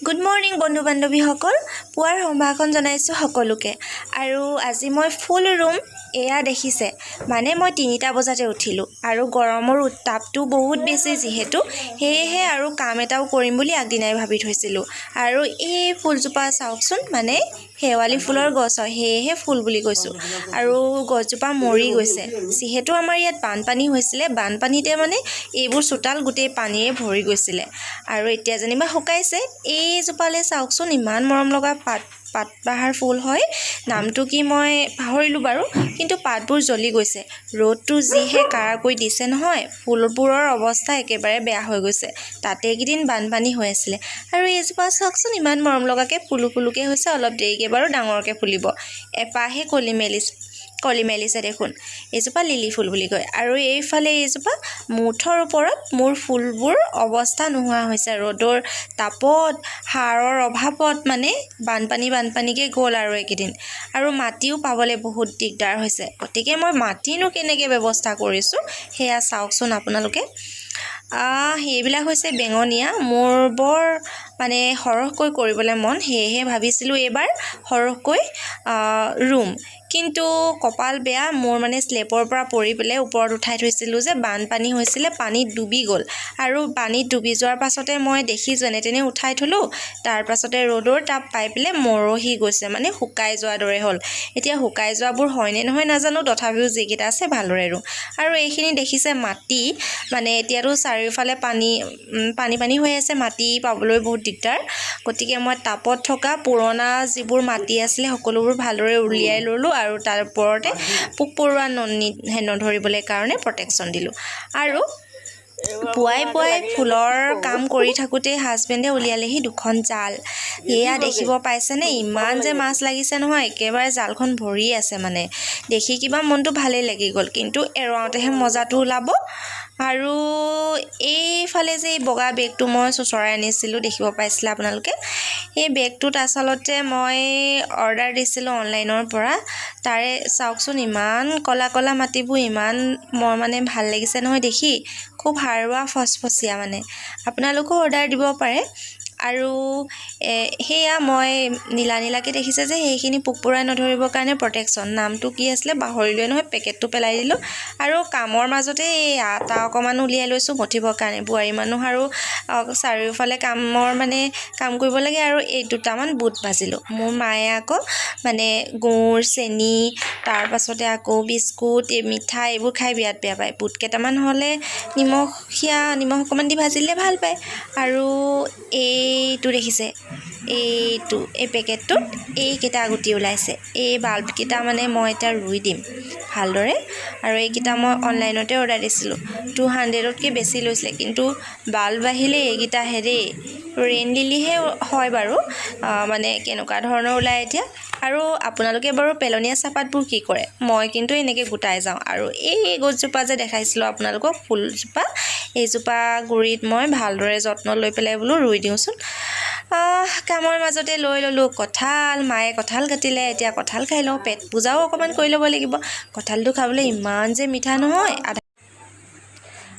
good morning বন্ধু বান্ধৱীসকল পুৱাৰ সম্ভাষণ জনাইছোঁ সকলোকে আৰু আজি মই ফুল ৰুম এয়া দেখিছে মানে মই 3টা বজাতে উঠিলোঁ আৰু গৰমৰ উত্তাপটো বহুত বেছি যিহেতু সেয়েহে আৰু কাম এটাও কৰিম বুলি আগদিনাই ভাবি থৈছিলোঁ আৰু এই ফুলজোপা চাওকচোন মানে শেৱালি ফুলৰ গছ হয় সেয়েহে ফুল বুলি কৈছোঁ আৰু গছজোপা মৰি গৈছে যিহেতু আমাৰ ইয়াত বানপানী হৈছিলে বানপানীতে মানে এইবোৰ চোতাল গোটেই পানীৰে ভৰি গৈছিলে আৰু এতিয়া যেনিবা শুকাইছে এইজোপালে চাওকচোন ইমান মৰম লগা পাতবাহাৰ ফুল হয় নামটো কি মই পাহৰিলোঁ বাৰু কিন্তু পাতবোৰ জ্বলি গৈছে ৰ'দটো যিহে কাৰাকৈ দিছে নহয় ফুলবোৰৰ অৱস্থা একেবাৰে বেয়া হৈ গৈছে তাতে এইকেইদিন বানপানী হৈ আছিলে আৰু এইজোপা চাওকচোন ইমান মৰম লগাকে ফুলুকে হৈছে অলপ দেৰিকে বাৰু ডাঙৰকে ফুলিব এপাহে কলি মেলিছে দেখোন এইজোপা লিলি ফুল বুলি কয় আৰু এইফালে এইজোপা মুঠৰ ওপৰত মোৰ ফুলবোৰ অৱস্থা নোহোৱা হৈছে ৰ'দৰ তাপত সাৰৰ অভাৱত মানে বানপানীকে গ'ল আৰু এইকেইদিন আৰু মাটিও পাবলৈ বহুত দিগদাৰ হৈছে গতিকে মই মাটিনো কেনেকৈ ব্যৱস্থা কৰিছোঁ সেয়া চাওকচোন আপোনালোকে সেইবিলাক হৈছে বেঙনীয়া মোৰ বৰ মানে সৰহকৈ কৰিবলৈ মন সেয়েহে ভাবিছিলোঁ এইবাৰ সৰহকৈ ৰুম কিন্তু কপাল বেয়া মোৰ মানে স্লেপৰ পৰা পৰি পেলাই ওপৰত উঠাই থৈছিলোঁ যে বানপানী হৈছিলে পানীত ডুবি গ'ল আৰু পানীত ডুবি যোৱাৰ পাছতে মই দেখি যেনে তেনে উঠাই থলোঁ তাৰ পাছতে ৰ'দৰ তাপ পাই পেলাই মৰহি গৈছে মানে শুকাই যোৱাৰ দৰে হ'ল এতিয়া শুকাই যোৱাবোৰ হয়নে নহয় নাজানো তথাপিও যিকেইটা আছে ভালদৰে ৰুম আৰু এইখিনি দেখিছে মাটি মানে এতিয়াতো চাৰিওফালে পানী হৈ আছে মাটি পাবলৈ বহুত দিগদাৰ গতিকে মই টাপত থকা পুৰণা যিবোৰ মাটি আছিলে সকলোবোৰ ভালদৰে উলিয়াই ল'লোঁ আৰু তাৰ ওপৰতে পোক পৰুৱা নধৰিবলৈ কাৰণে প্ৰটেকশ্যন দিলোঁ আৰু পুৱাই ফুলৰ কাম কৰি থাকোঁতে হাজবেণ্ডে উলিয়ালেহি 2খন জাল এয়া দেখিব পাইছেনে ইমান যে মাছ লাগিছে নহয় একেবাৰে জালখন ভৰি আছে মানে দেখি কিবা মনটো ভালেই লাগি গ'ল কিন্তু এৰুৱাওঁতেহে মজাটো ওলাব আৰু এইফালে যে এই বগা বেগটো মই চুচৰাই আনিছিলোঁ দেখিব পাইছিলে আপোনালোকে এই বেগটোত আচলতে মই অৰ্ডাৰ দিছিলোঁ অনলাইনৰ পৰা তাৰে চাওকচোন ইমান কলা মাটিবোৰ ইমান মোৰ মানে ভাল লাগিছে নহয় দেখি খুব সাৰুৱা ফচফচীয়া মানে আপোনালোকেও অৰ্ডাৰ দিব পাৰে আৰু সেয়া মই নীলাকৈ দেখিছে যে সেইখিনি পোক পৰুৱাই নধৰিবৰ কাৰণে প্ৰটেকশ্যন নামটো কি আছিলে পাহৰিলোৱে নহয় পেকেটটো পেলাই দিলোঁ আৰু কামৰ মাজতে এই আটা অকণমান উলিয়াই লৈছোঁ মঠিবৰ কাৰণে বোৱাৰী মানুহ আৰু চাৰিওফালে কাম কৰিব লাগে আৰু এই 2টামান বুট ভাজিলোঁ মোৰ মায়ে আকৌ মানে গুড় চেনি তাৰ পাছতে আকৌ বিস্কুট এই মিঠাই এইবোৰ খাই বিৰাট বেয়া পায় বুট কেইটামান হ'লে নিমখ অকণমান দি ভাজিলে ভাল পায় আৰু এইটো দেখিছে এই পেকেটটোত এইকেইটা গুটি ওলাইছে এই বাল্বকেইটা মানে মই এতিয়া ৰুই দিম ভালদৰে আৰু এইকেইটা মই অনলাইনতে অৰ্ডাৰ দিছিলোঁ 200তকৈ বেছি লৈছিলে কিন্তু বাল্ব আহিলে এইকেইটা হেৰি ৰেইন লিলিহে হয় বাৰু মানে কেনেকুৱা ধৰণৰ ওলায় এতিয়া আৰু আপোনালোকে বাৰু পেলনীয়া চাহপাতবোৰ কি কৰে মই কিন্তু এনেকৈ গোটাই যাওঁ আৰু এই গছজোপা যে দেখাইছিলোঁ আপোনালোকক ফুলজোপা এইজোপা গুৰিত মই ভালদৰে যত্ন লৈ পেলাই বোলো ৰুই দিওঁচোন কামৰ মাজতে লৈ ল'লোঁ কঁঠাল মায়ে কঁঠাল কাটিলে এতিয়া কঁঠাল খাই লওঁ পেট পূজাও অকণমান কৰি ল'ব লাগিব কঁঠালটো খাবলৈ ইমান যে মিঠা নহয়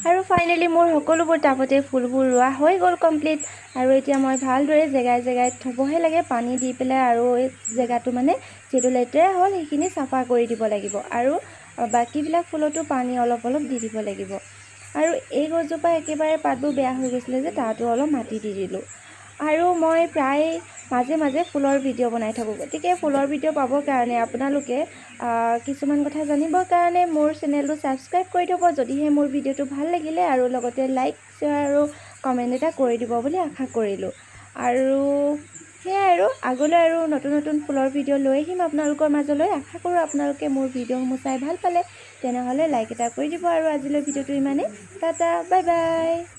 আৰু ফাইনেলি মোৰ সকলোবোৰ টাবতে ফুলবোৰ ৰোৱা হৈ গ'ল কমপ্লিট আৰু এতিয়া মই ভালদৰে জেগাই থ'বহে লাগে পানী দি পেলাই আৰু এই জেগাটো মানে যিটো লেতেৰা হ'ল সেইখিনি চাফা কৰি দিব লাগিব আৰু বাকীবিলাক ফুলতো পানী অলপ দি দিব লাগিব আৰু এই গছজোপা একেবাৰে পাতবোৰ বেয়া হৈ গৈছিলে যে তাতো অলপ মাটি দি দিলোঁ আৰু মই প্ৰায় মাজে ফুলৰ ভিডিঅ' বনাই থাকোঁ গতিকে ফুলৰ ভিডিঅ' পাবৰ কাৰণে আপোনালোকে কিছুমান কথা জানিবৰ কাৰণে মোৰ চেনেলটো ছাবস্ক্ৰাইব কৰি থ'ব যদিহে মোৰ ভিডিঅ'টো ভাল লাগিলে আৰু লগতে লাইক শ্বেয়াৰ আৰু কমেণ্ট এটা কৰি দিব বুলি আশা কৰিলোঁ আৰু সেয়াই আৰু আগলৈ আৰু নতুন ফুলৰ ভিডিঅ' লৈ আহিম আপোনালোকৰ মাজলৈ আশা কৰোঁ আপোনালোকে মোৰ ভিডিঅ'সমূহ চাই ভাল পালে তেনেহ'লে লাইক এটা কৰি দিব আৰু আজিলৈ ভিডিঅ'টো ইমানেই টাটা বাই বাই